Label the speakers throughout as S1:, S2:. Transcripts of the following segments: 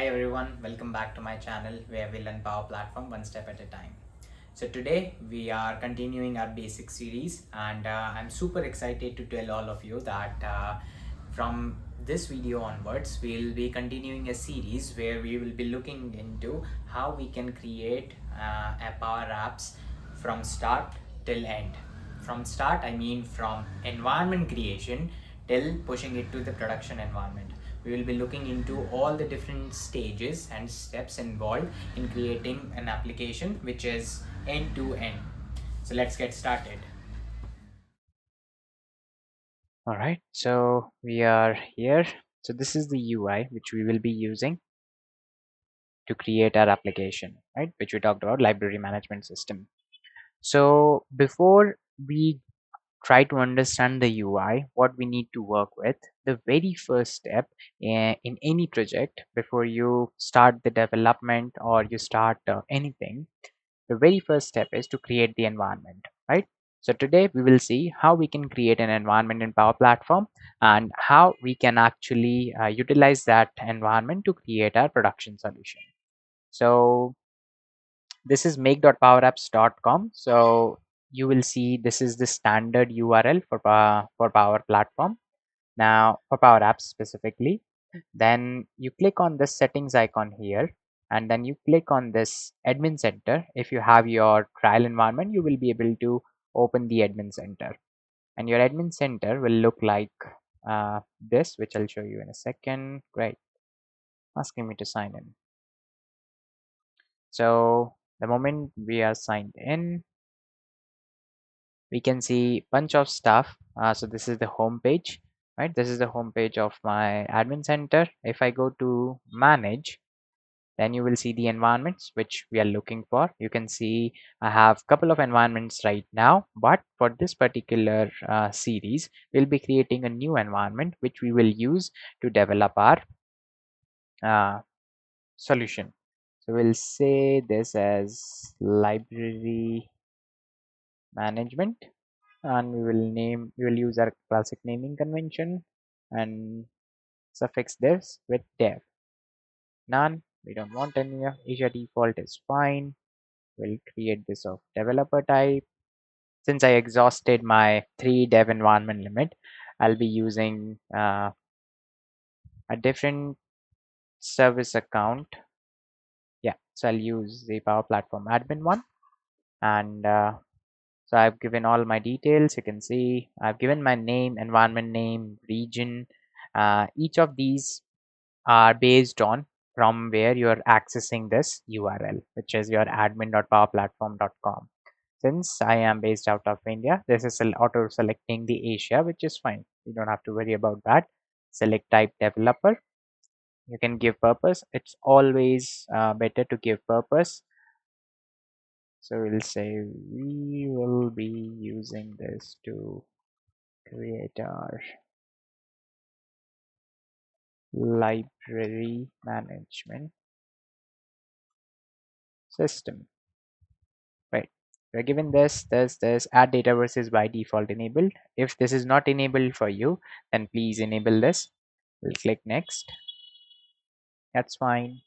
S1: Hi everyone, welcome back to my channel where we learn Power Platform one step at a time. So today we are continuing our basic series and I'm super excited to tell all of you that from this video onwards we'll be continuing a series where we will be looking into how we can create a Power Apps from start till end. From start I mean from environment creation till pushing it to the production environment. We will be looking into all the different stages and steps involved in creating an application which is end to end. So let's get started. All right, so we are here. So this is the UI which we will be using to create our application, right? Which we talked about, library management system. So before we try to understand the UI, what we need to work with, the very first step in any project before you start the development or you start anything, the very first step is to create the environment, right? So today we will see how we can create an environment in Power Platform and how we can actually utilize that environment to create our production solution. So this is make.powerapps.com. So you will see this is the standard URL for Power Platform. Now for Power Apps specifically, then you click on this settings icon here and then you click on this admin center. If you have your trial environment, you will be able to open the admin center and your admin center will look like this, which I'll show you in a second. Great, asking me to sign in. So the moment we are signed in, we can see bunch of stuff. So this is the home page, right? This is the home page of my admin center. If I go to manage, then you will see the environments which we are looking for. You can see I have a couple of environments right now, but for this particular series, we'll be creating a new environment which we will use to develop our uh, solution. So we'll say this as library management, and we will use our classic naming convention and suffix this with dev. None, we don't want any of Asia default is fine. We'll create this of developer type. Since I exhausted my 3 dev environment limit, I'll be using a different service account. Yeah, so I'll use the Power Platform admin one. And so I've given all my details. You can see I've given my name, environment name, region. Each of these are based on from where you're accessing this URL, which is your admin.powerplatform.com. Since I am based out of India, this is auto selecting the Asia, which is fine. You don't have to worry about that. Select type developer. You can give purpose. It's always better to give purpose. So we'll say we will be using this to create our library management system. Right. We're given this add data versus by default enabled. If this is not enabled for you, then please enable this. We'll click next. That's fine.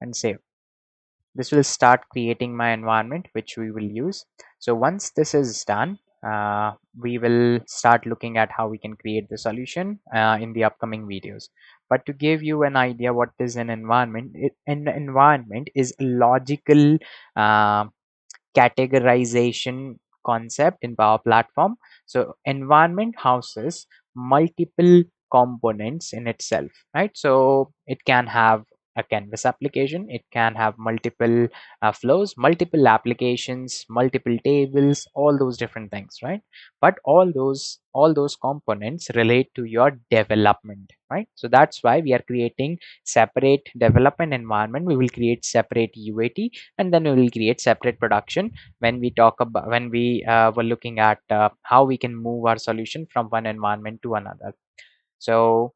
S1: And save. This will start creating my environment, which we will use. So once this is done, we will start looking at how we can create the solution in the upcoming videos. But to give you an idea what is an environment, an environment is a logical uh, categorization concept in Power Platform. So environment houses multiple components in itself, right? So it can have a canvas application, it can have multiple flows, multiple applications, multiple tables, all those different things, right? But all those components relate to your development, right? So that's why we are creating separate development environment. We will create separate UAT, and then we will create separate production when we talk about when we were looking at how we can move our solution from one environment to another. So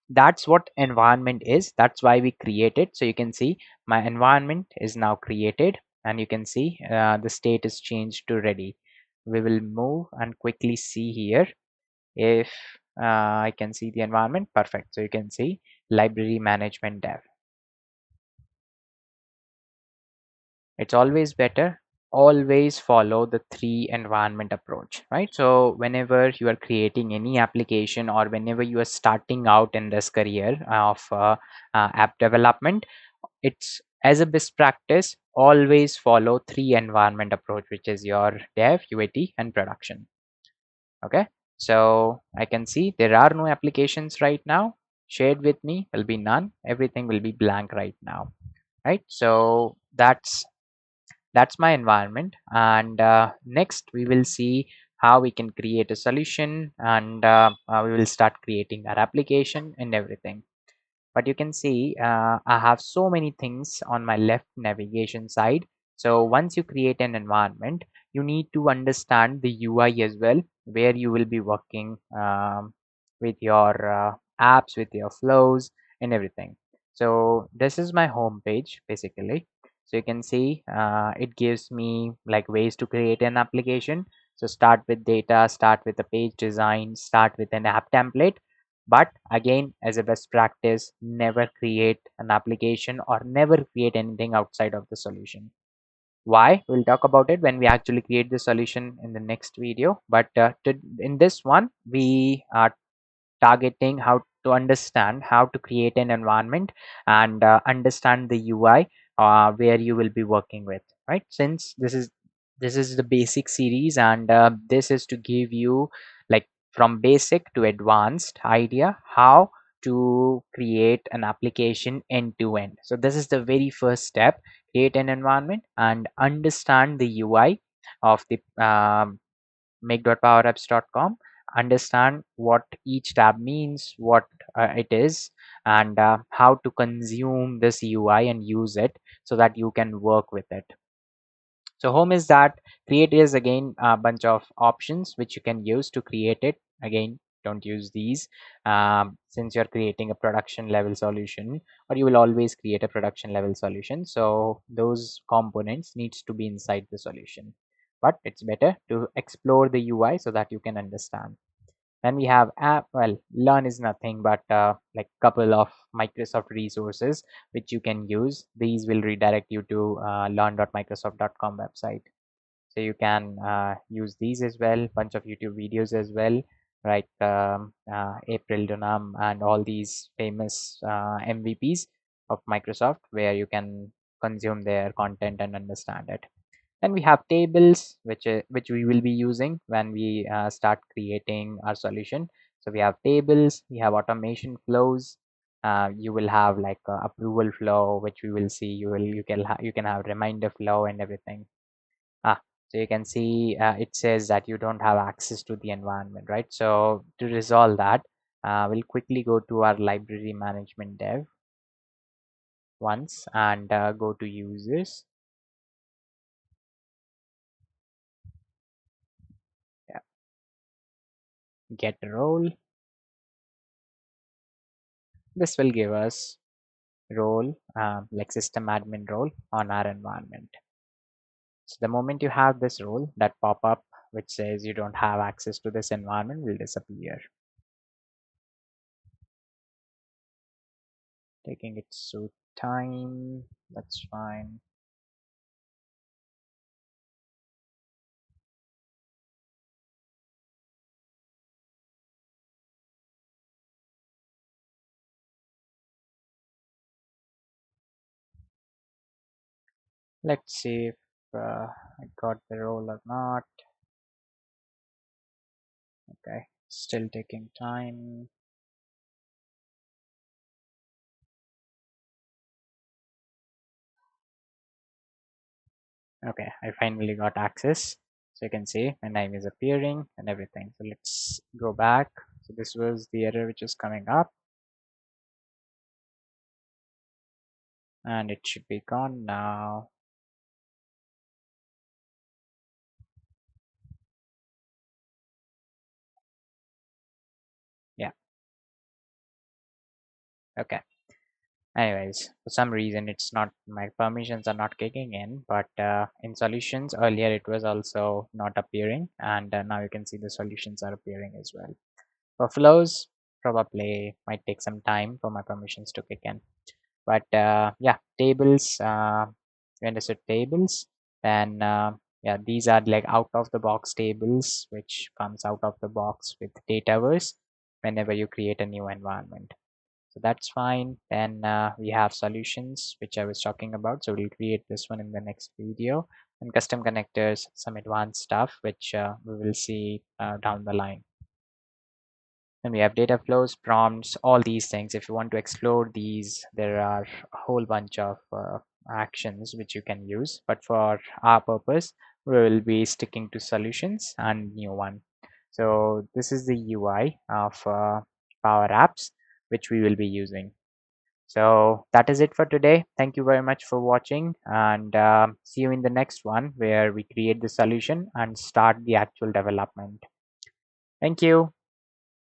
S1: that's what environment is. That's why we create it. So you can see my environment is now created, and you can see the state is changed to ready. We will move and quickly see here if I can see the environment. Perfect. So you can see library management dev. It's always better. Always follow the three environment approach, right? So whenever you are creating any application or whenever you are starting out in this career of app development, it's as a best practice, always follow three environment approach, which is your dev, UAT, and production. Okay, so I can see there are no applications right now. Shared with me will be none. Everything will be blank right now, right? So that's my environment, and next we will see how we can create a solution, and we will start creating our application and everything. But you can see I have so many things on my left navigation side. So once you create an environment, you need to understand the UI as well, where you will be working with your apps, with your flows and everything. So this is my home page basically. So you can see it gives me like ways to create an application. So start with data, start with a page design, start with an app template. But again, as a best practice, never create an application or never create anything outside of the solution. Why? We'll talk about it when we actually create the solution in the next video. But in this one, we are targeting how to understand how to create an environment and understand the UI where you will be working with, right? Since this is the basic series, and this is to give you like from basic to advanced idea how to create an application end to end. So this is the very first step: create an environment and understand the UI of the make.powerapps.com. Understand what each tab means, what it is, and how to consume this UI and use it so that you can work with it. So home is that. Create is again a bunch of options which you can use to create it. Again, don't use these since you're creating a production level solution, or you will always create a production level solution. So those components needs to be inside the solution. But it's better to explore the UI so that you can understand. Then we have app. Well, learn is nothing but like couple of Microsoft resources which you can use. These will redirect you to learn.microsoft.com website. So you can use these as well. Bunch of YouTube videos as well, like April Dunham and all these famous MVPs of Microsoft, where you can consume their content and understand it. Then we have tables, which we will be using when we start creating our solution. So we have tables, we have automation flows. You will have like approval flow, which we will see. You can have reminder flow and everything. Ah, so you can see it says that you don't have access to the environment, right? So to resolve that, we'll quickly go to our library management dev once and go to users. Yeah, get role. This will give us role like system admin role on our environment. So the moment you have this role, that pop up which says you don't have access to this environment will disappear. Taking its so time, that's fine. Let's see if I got the role or not. Okay, still taking time. Okay, I finally got access. So you can see my name is appearing and everything. So let's go back. So this was the error which is coming up, and it should be gone now. Yeah, okay. Anyways, for some reason it's not, my permissions are not kicking in, but in solutions earlier it was also not appearing, and now you can see the solutions are appearing as well. For flows, probably might take some time for my permissions to kick in. But yeah, tables, you understood tables, then yeah, these are like out of the box tables, which comes out of the box with Dataverse whenever you create a new environment. So that's fine. Then we have solutions, which I was talking about. So we'll create this one in the next video, and custom connectors, some advanced stuff, which we will see down the line. Then we have data flows, prompts, all these things. If you want to explore these, there are a whole bunch of actions which you can use. But for our purpose, we will be sticking to solutions and new one. So this is the UI of Power Apps, which we will be using. So that is it for today. Thank you very much for watching, and see you in the next one where we create the solution and start the actual development. Thank you.